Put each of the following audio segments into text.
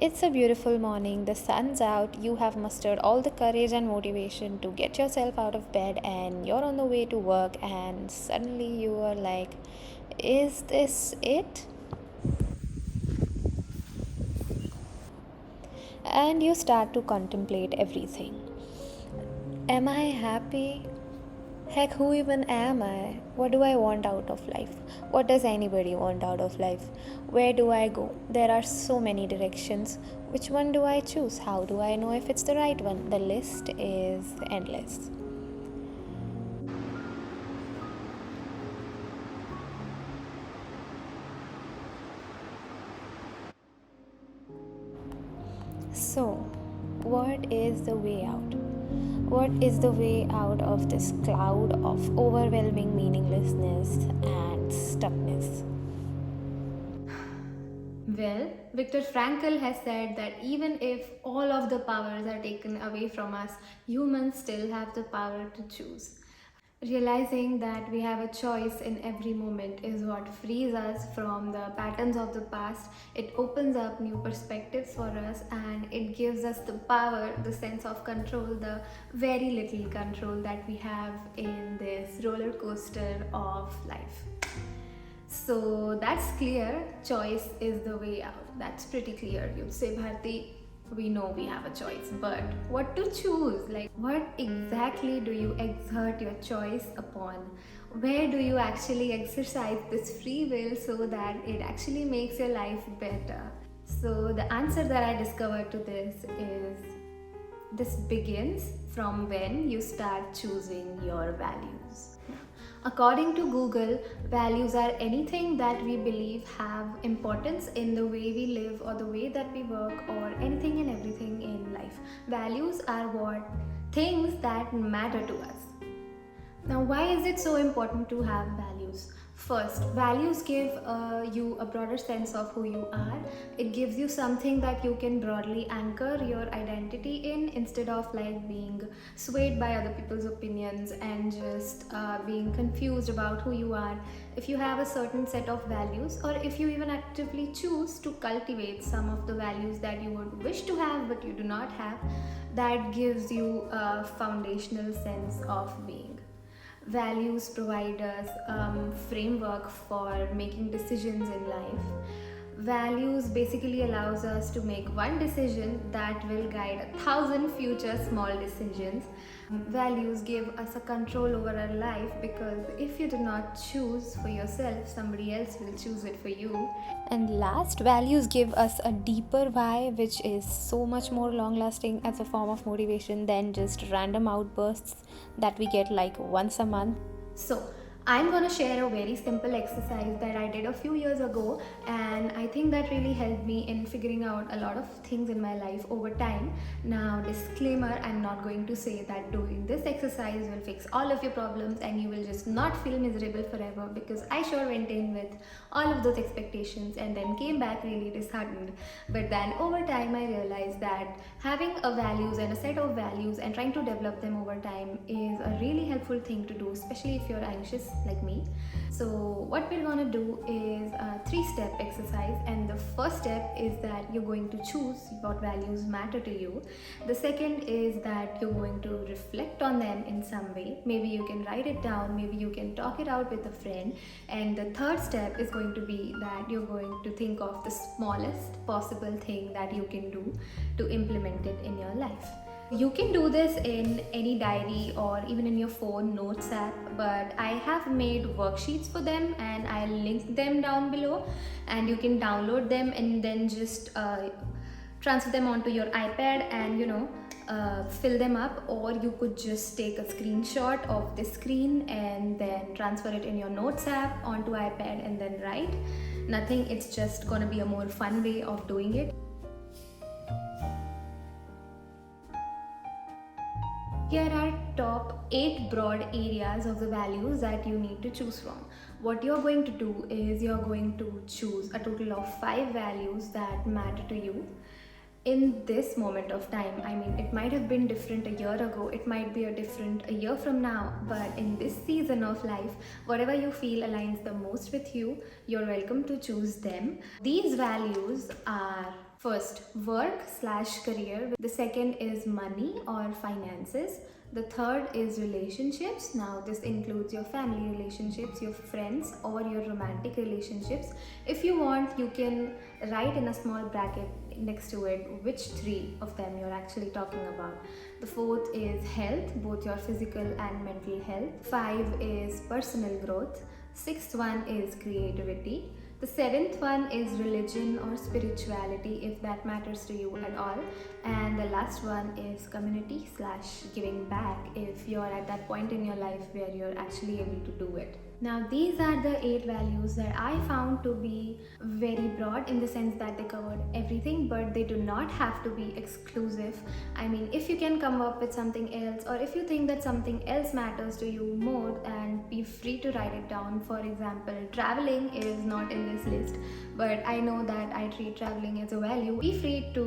It's a beautiful morning, the sun's out, you have mustered all the courage and motivation to get yourself out of bed, and you're on the way to work, and suddenly you are like, is this it? And you start to contemplate everything. Am I happy? Heck, who even am I? What do I want out of life? What does anybody want out of life? Where do I go? There are so many directions. Which one do I choose? How do I know if it's the right one? The list is endless. So, what is the way out? What is the way out of this cloud of overwhelming meaninglessness and stuckness? Well, Viktor Frankl has said that even if all of the powers are taken away from us, humans still have the power to choose. Realizing that we have a choice in every moment is what frees us from the patterns of the past. It opens up new perspectives for us and it gives us the power, the sense of control, the very little control that we have in this roller coaster of life. So that's clear. Choice is the way out. That's pretty clear. You'd say, Bharti, we know we have a choice, but what to choose? Like, what exactly do you exert your choice upon? Where do you actually exercise this free will so that it actually makes your life better? So, the answer that I discovered to this begins from when you start choosing your values. According to Google, values are anything that we believe have importance in the way we live or the way that we work or anything and everything in life. Values are what things that matter to us. Now, why is it so important to have values? First, values give you a broader sense of who you are. It gives you something that you can broadly anchor your identity in instead of like being swayed by other people's opinions and just being confused about who you are. If you have a certain set of values, or if you even actively choose to cultivate some of the values that you would wish to have but you do not have, that gives you a foundational sense of being. Values provide us framework for making decisions in life. Values basically allows us to make one decision that will guide 1,000 future small decisions. Values give us a control over our life because if you do not choose for yourself, somebody else will choose it for you. And last, values give us a deeper why, which is so much more long lasting as a form of motivation than just random outbursts that we get like once a month. So, I'm gonna share a very simple exercise that I did a few years ago, and I think that really helped me in figuring out a lot of things in my life over time. Now, disclaimer, I'm not going to say that doing this exercise will fix all of your problems and you will just not feel miserable forever, because I sure went in with all of those expectations and then came back really disheartened. But then over time, I realized that having a values and a set of values and trying to develop them over time is a really helpful thing to do, especially if you're anxious like me. So what we're gonna do is a 3-step exercise, and the first step is that you're going to choose what values matter to you. The second is that you're going to reflect on them in some way. Maybe you can write it down, maybe you can talk it out with a friend. And the third step is going to be that you're going to think of the smallest possible thing that you can do to implement it in your life. You can do this in any diary or even in your phone notes app, but I have made worksheets for them and I'll link them down below, and you can download them and then just transfer them onto your iPad and fill them up, or you could just take a screenshot of the screen and then transfer it in your notes app onto iPad and then write. Nothing, it's just gonna be a more fun way of doing it. Here are top 8 broad areas of the values that you need to choose from. What you're going to do is you're going to choose a total of 5 values that matter to you in this moment of time. I mean, it might have been different a year ago, it might be different a year from now, but in this season of life, whatever you feel aligns the most with you, you're welcome to choose them. These values are First, work/career. The second is money or finances. The third is relationships. Now, this includes your family relationships, your friends, or your romantic relationships. If you want, you can write in a small bracket next to it which three of them you're actually talking about. The fourth is health, both your physical and mental health. Five is personal growth. Sixth one is creativity. The seventh one is religion or spirituality, if that matters to you at all. And the last one is community/giving back, if you're at that point in your life where you're actually able to do it. Now, these are the 8 values that I found to be very broad, in the sense that they covered everything, but they do not have to be exclusive. I mean, if you can come up with something else, or if you think that something else matters to you more, and be free to write it down. For example, traveling is not in this list, but I know that I treat traveling as a value. Be free to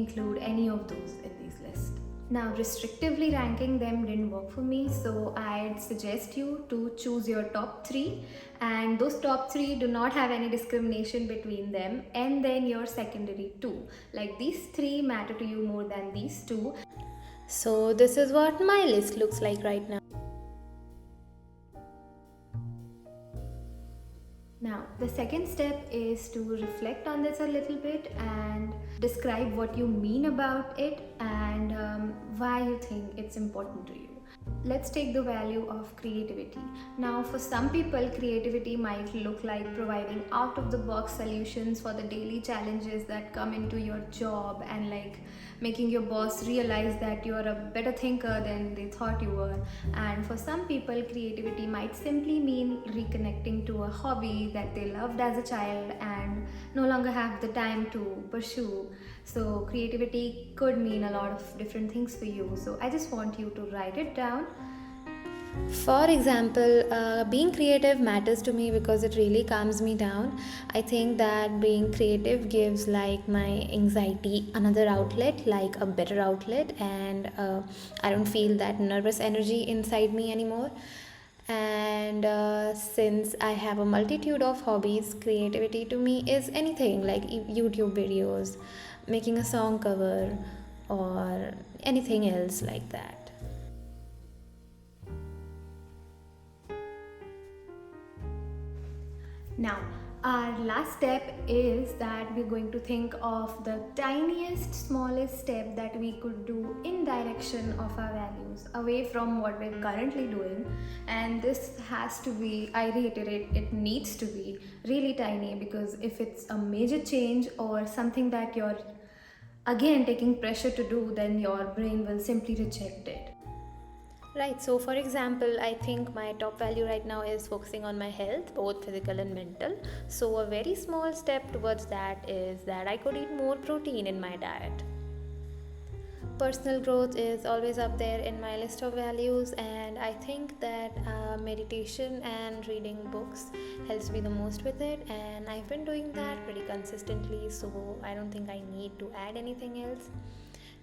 include any of those in these lists. Now, restrictively ranking them didn't work for me, so I'd suggest you to choose your top 3, and those top 3 do not have any discrimination between them, and then your secondary 2. Like, these 3 matter to you more than these 2. So this is what my list looks like right now. Now, the second step is to reflect on this a little bit and describe what you mean about it, and why you think it's important to you. Let's take the value of creativity. Now, for some people, creativity might look like providing out-of-the-box solutions for the daily challenges that come into your job, and like making your boss realize that you're a better thinker than they thought you were. And for some people, creativity might simply mean reconnecting to a hobby that they loved as a child and no longer have the time to pursue. So creativity could mean a lot of different things for you. So I just want you to write it down. For example, being creative matters to me because it really calms me down. I think that being creative gives like my anxiety another outlet, like a better outlet, and I don't feel that nervous energy inside me anymore. And since I have a multitude of hobbies, creativity to me is anything like YouTube videos, making a song cover, or anything else like that. Now, our last step is that we're going to think of the tiniest, smallest step that we could do in direction of our values, away from what we're currently doing. And this has to be, I reiterate, it needs to be really tiny, because if it's a major change or something that you're again taking pressure to do, then your brain will simply reject it. Right, so for example, I think my top value right now is focusing on my health, both physical and mental. So a very small step towards that is that I could eat more protein in my diet. Personal growth is always up there in my list of values, and I think that meditation and reading books helps me the most with it, and I've been doing that pretty consistently, so I don't think I need to add anything else.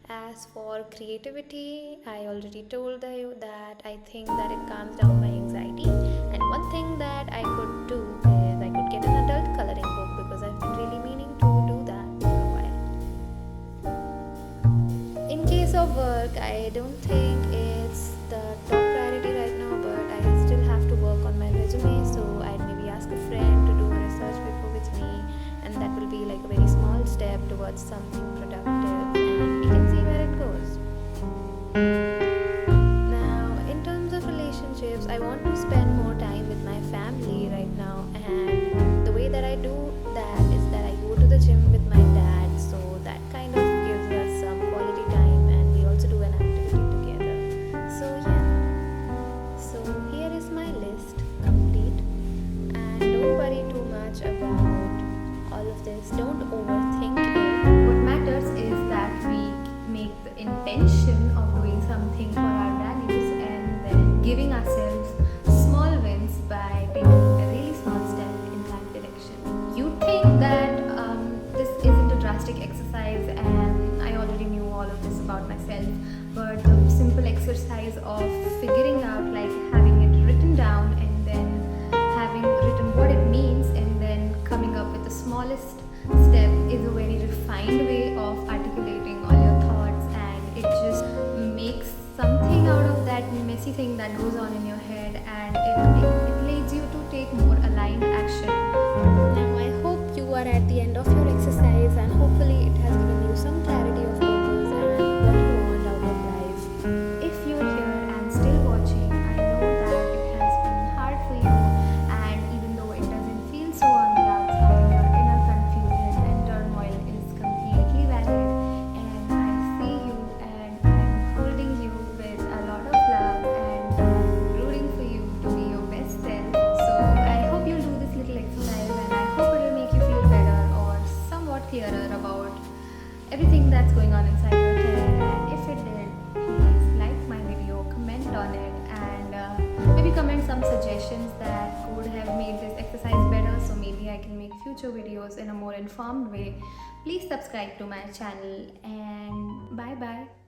As for creativity, I already told you that I think that it calms down my anxiety, and one thing that I could do is I could get an adult coloring book, because I've been really meaning to do that for a while. In case of work, I don't think it's the top priority right now, but I still have to work on my resume, so I'd maybe ask a friend to do a research paper with me, and that will be like a very small step towards something productive, and we can see where it goes. Now, in terms of relationships, I want to spend more time with my family right now, and the way that I do that is that I go to the gym with my dad, so that kind of gives us some quality time, and we also do an activity together. So yeah, so here is my list complete, and don't worry too much about all of this, don't overthink it. What matters is that we make the intention of doing something for our values, and then giving ourselves small wins by taking a really small step in that direction. You think that this isn't a drastic exercise, and I already knew all of this about myself, but the simple exercise of figuring out, like having it written down and then having written what it means and then coming up with the smallest step, is a very refined messy thing that goes on in your head, and it leads you to take more aligned action. Now, I hope you are at the end of your exercise and hopefully it has given you some clarity of purpose and what you want out of life. If you're here and still watching, I know that it has been hard for you, and even though it doesn't feel so on the outside, your inner confusion and turmoil is completely valid. And I see you, and I'm holding you with a lot of love and rooting for you to be your best self. So I hope you'll do this little exercise, and I hope it'll make you feel better or somewhat clearer about everything that's going on inside your head. And if it did, please like my video, comment on it, and maybe comment some suggestions that could have made this exercise better, so maybe I can make future videos in a more informed way. Please subscribe to my channel, and bye bye.